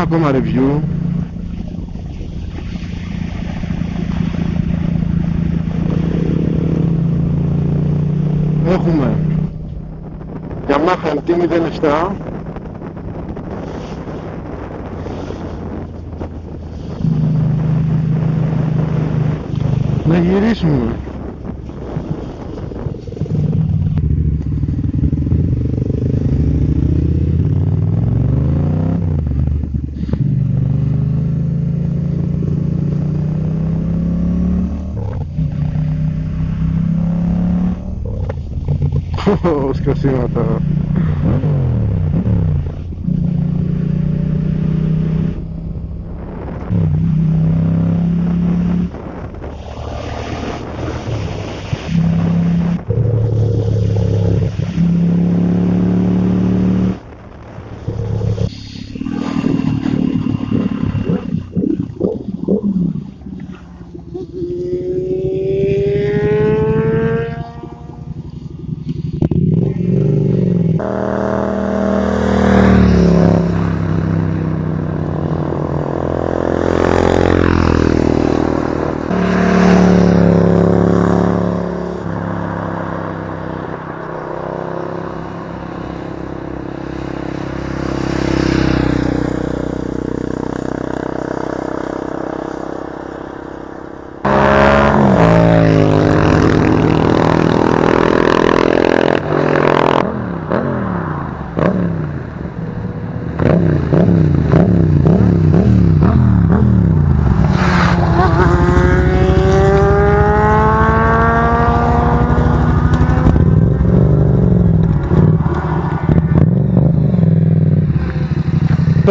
ακόμα review. Έχουμε Yamaha MT-07 να γυρίσουμε. Σκασίματα.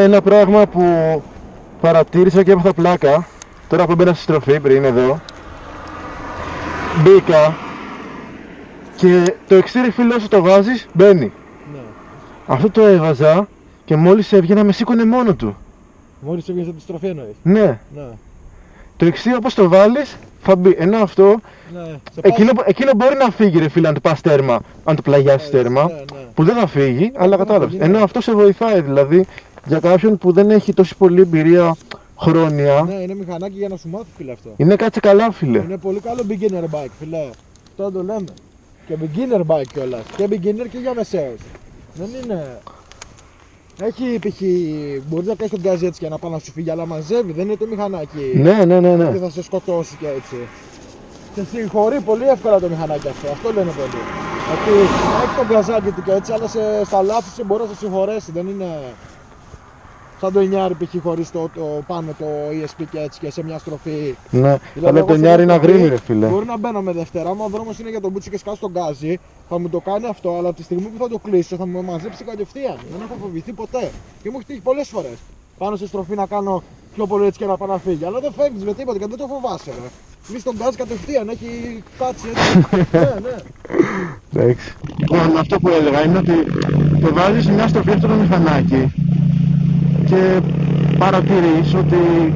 Ένα πράγμα που παρατήρησα και έπαθα πλάκα τώρα που μπαίνα στη στροφή πριν εδώ, μπήκα και το εξήρι φίλο όσο το βάζεις μπαίνει. Ναι. Αυτό το έβαζα και μόλις έβγαινα με σήκωνε μόνο του. Μόλις έβγαινες από τη στροφή εννοείς? Ναι. Το εξήρι όπως το βάλεις θα μπει, ενώ αυτό εκείνο μπορεί να φύγει ρε φίλε αν το πας τέρμα, αν το πλαγιάσεις τέρμα, που δεν θα φύγει, αλλά κατάλαβες. Ενώ αυτό σε βοηθάει δηλαδή. Για κάποιον που δεν έχει τόση πολλή εμπειρία χρόνια. Ναι, είναι μηχανάκι για να σου μάθει φίλε αυτό. Είναι κάτσε καλά φίλε. Είναι πολύ καλό beginner bike φίλε. Αυτό το λέμε. Και beginner bike κιόλας. Και beginner και για μεσαίους. Δεν είναι... Έχει π.χ. μπορείς να κάνεις τον γκάζι έτσι και να πάει να σου φύγει, αλλά μαζεύει. Δεν είναι το μηχανάκι. Ναι. Και θα σε σκοτώσει και έτσι. Σε συγχωρεί πολύ εύκολα το μηχανάκι αυτό. Αυτό λένε πολλοί. Ότι έχει τον γκαζάκι του και έτσι, αλλά στα λάθη μπορεί να σε συγχωρέσει. Δεν είναι... Σαν το 9 π.χ. χωρίς το πάνω το ESP και έτσι και σε μια στροφή. Ναι, δηλαδή, αλλά το 9 είναι αγρίμι ρε φίλε. Μπορεί να μπαίνω με Δευτέρα, άμα ο δρόμος είναι για τον μπούτσι και σκάσω τον γκάζι, θα μου το κάνει αυτό, αλλά από τη στιγμή που θα το κλείσω θα μου μαζέψει κατευθείαν. Δεν έχω φοβηθεί ποτέ. Και μου έχει τύχει πολλές φορές. Πάνω σε στροφή να κάνω πιο πολύ έτσι και να πάω να φύγει. Αλλά δεν φεύγεις με τίποτα και δεν το φοβάσαι. Βρεις τον γκάζι κατευθείαν, έχει κάτσει έτσι. Ναι. Εντάξει. Λοιπόν, αυτό που έλεγα είναι ότι το βάζεις σε μια στροφή αυτό το μηχανάκι και παρατηρείς ότι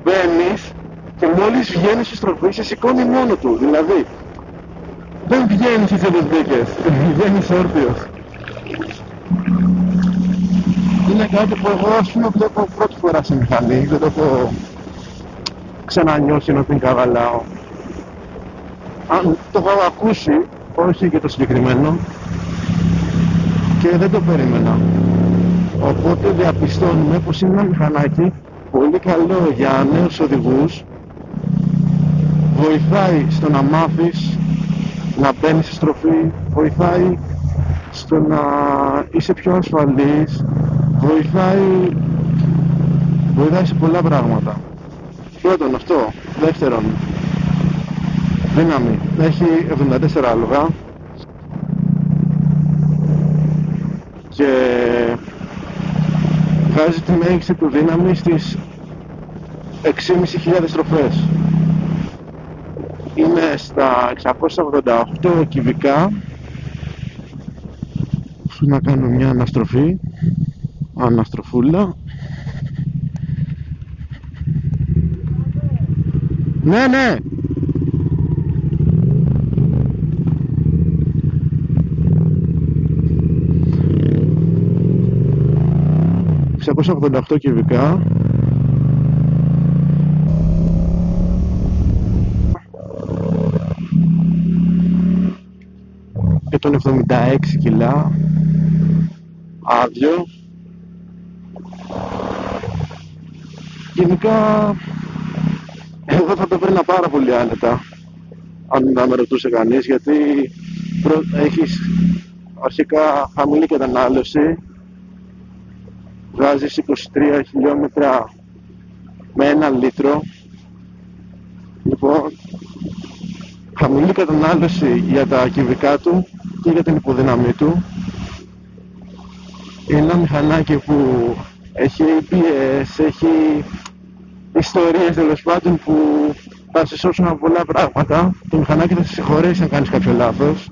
μπαίνεις και μόλις βγαίνεις στη στροφή σε σηκώνει μόνο του. Δηλαδή δεν βγαίνεις σε δεσδίκες, βγαίνεις όρθιος. Είναι κάτι που εγώ ας πούμε βλέπω πρώτη φορά σε μηχανή, δεν το έχω ξανανιώσει ενώ την καβαλάω. Αν το έχω ακούσει, όχι και το συγκεκριμένο, και δεν το περίμενα. Οπότε διαπιστώνουμε πως είναι ένα μηχανάκι πολύ καλό για νέους οδηγούς. Βοηθάει στο να μάθεις να μπαίνεις στη στροφή, βοηθάει στο να είσαι πιο ασφαλής, βοηθάει σε πολλά πράγματα. Πρώτον αυτό. Δεύτερον, δύναμη. Έχει 74 άλογα και βγάζει τη μέγιστη του δύναμη στις 6.500 στροφές. Είναι στα 688 κυβικά. Να κάνω μια αναστροφή, αναστροφούλα. Ναι. 688 288 κυβικά. Και τον 76 κιλά. Άδειο. Γενικά εγώ θα το παίρνα πάρα πολύ άνετα αν να με ρωτούσε κανείς, γιατί έχεις αρχικά χαμηλή κατανάλωση, βγάζεις 23 χιλιόμετρα με 1 λίτρο. Λοιπόν, χαμηλή κατανάλωση για τα κυβικά του και για την υποδύναμή του. Είναι ένα μηχανάκι που έχει ABS, έχει ιστορίες τέλος πάντων που θα σε σώσουν από πολλά πράγματα. Το μηχανάκι θα σε συγχωρέσει αν κάνεις κάποιο λάθος.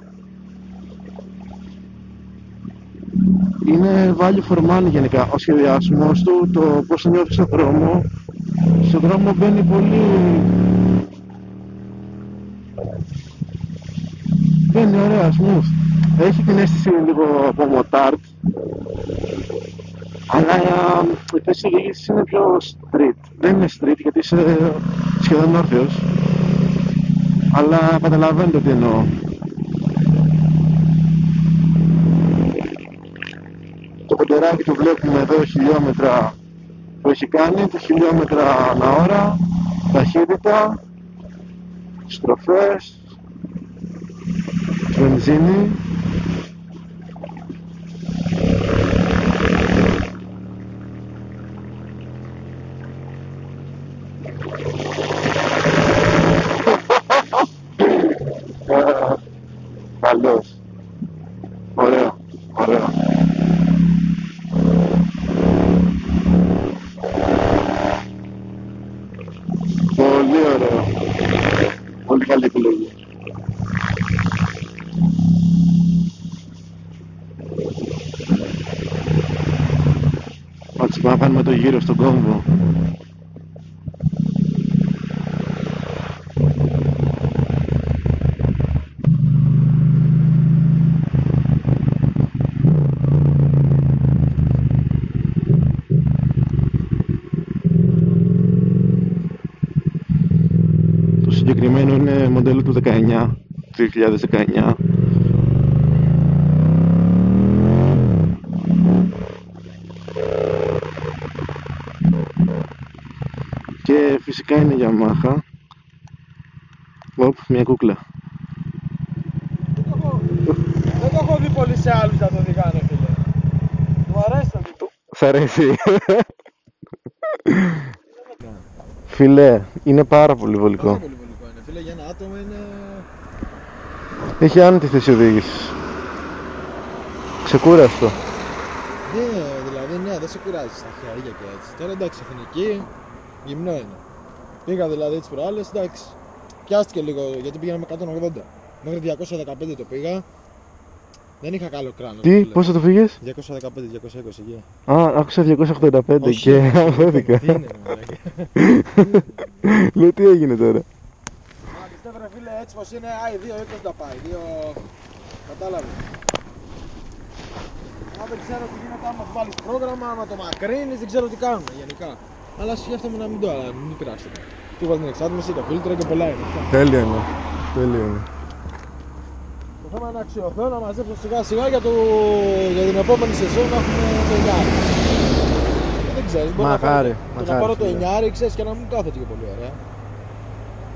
Είναι value for money γενικά ο σχεδιασμός του, το πώς θα νιώθεις στον δρόμο. Στον δρόμο μπαίνει πολύ... μπαίνει ωραία, smooth. Έχει την αίσθηση λίγο από μοτάρτ, αλλά η θέση οδήγησης είναι πιο street. Δεν είναι street γιατί είσαι σχεδόν όρθιος, αλλά καταλαβαίνετε τι εννοώ. Το κοντεράκι το βλέπουμε εδώ χιλιόμετρα που έχει κάνει, 2 χιλιόμετρα ανά ώρα, ταχύτητα, στροφές, βενζίνη. Καλώς. Ωραίο, ωραίο. Πολύ ωραίο. Πολύ καλή επιλογή. Πάμε να κάνουμε το γύρο στον κόμβο. Το συγκεκριμένο είναι μοντέλο του 2019. Και φυσικά είναι Yamaha. Οπ, μια κούκλα. Δεν το έχω δει πολύ σε άλλους να το οδηγάνε, φίλε. Του αρέσει το δικό. Σ' αρέσει. Φίλε, είναι πάρα πολύ βολικό. Πάρα πολύ βολικό είναι, φίλε, για ένα άτομο είναι... Έχει άνετη θέση οδήγησης. Ξεκούραστο. Ναι, δηλαδή ναι, δεν σε κουράζει στα χέρια και έτσι. Τώρα εντάξει, εθνική, γυμνό είναι. Πήγα δηλαδή τις προάλλες, εντάξει. Πιάστηκε λίγο γιατί πήγαμε 180. Μέχρι 215 το πήγα. Δεν είχα καλό κράνο. Τι, πόσο το φύγες? 215-220 εκεί. Α, άκουσα 285 και αγχώθηκα. Τι είναι, μαλάκα. Λέω τι έγινε τώρα. Μα πιστεύω ρε φίλε, έτσι πως είναι, οι 2,20 τα πάει, 2... Κατάλαβες. Μα δεν ξέρω τι γίνεται άμα βάλεις πρόγραμμα, άμα το μακρύνεις, δεν ξέρω τι κάνουν γενικά. Αλλά σκέφτομαι να μην το, αλλά μην πειράξετε. Τι βάλει την εξάτμιση, το φίλτρο και πολλά είναι. Τέλειο είναι. Τέλειο είναι. Το θέμα είναι να αξιωθώ, να μαζέψω σιγά σιγά για την επόμενη σεζόν να έχουμε το Εννιάρι. Δεν ξέρεις, μπορεί να πάρω το Εννιάρι, ξέρεις, και να μην κάθεται και πολύ ωραία.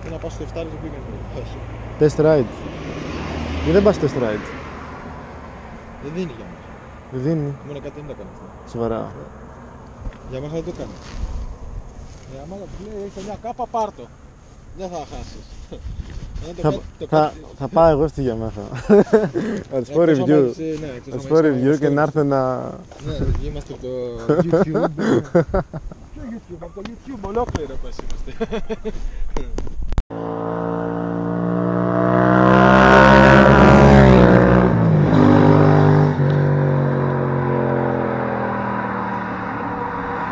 Και να πάω στο 7 το πήγαινε. Όχι. Test ride. Ή δεν πας test ride? Δεν δίνει για μένα. Δεν δίνει. Μόνο κάτι δεν το έκανε αυτό. Σοβαρά. Για μένα δεν το κάνει. Για μένα του λέει έχεις μια κάπα, πάρτο. Δεν θα χάσεις. Θα πάω εγώ στη Yamaha. Θα της πω review. Θα της πω review και να έρθω να... Ναι, είμαστε από το YouTube. Ποιο YouTube, από το YouTube ολόκληρο πως είμαστε.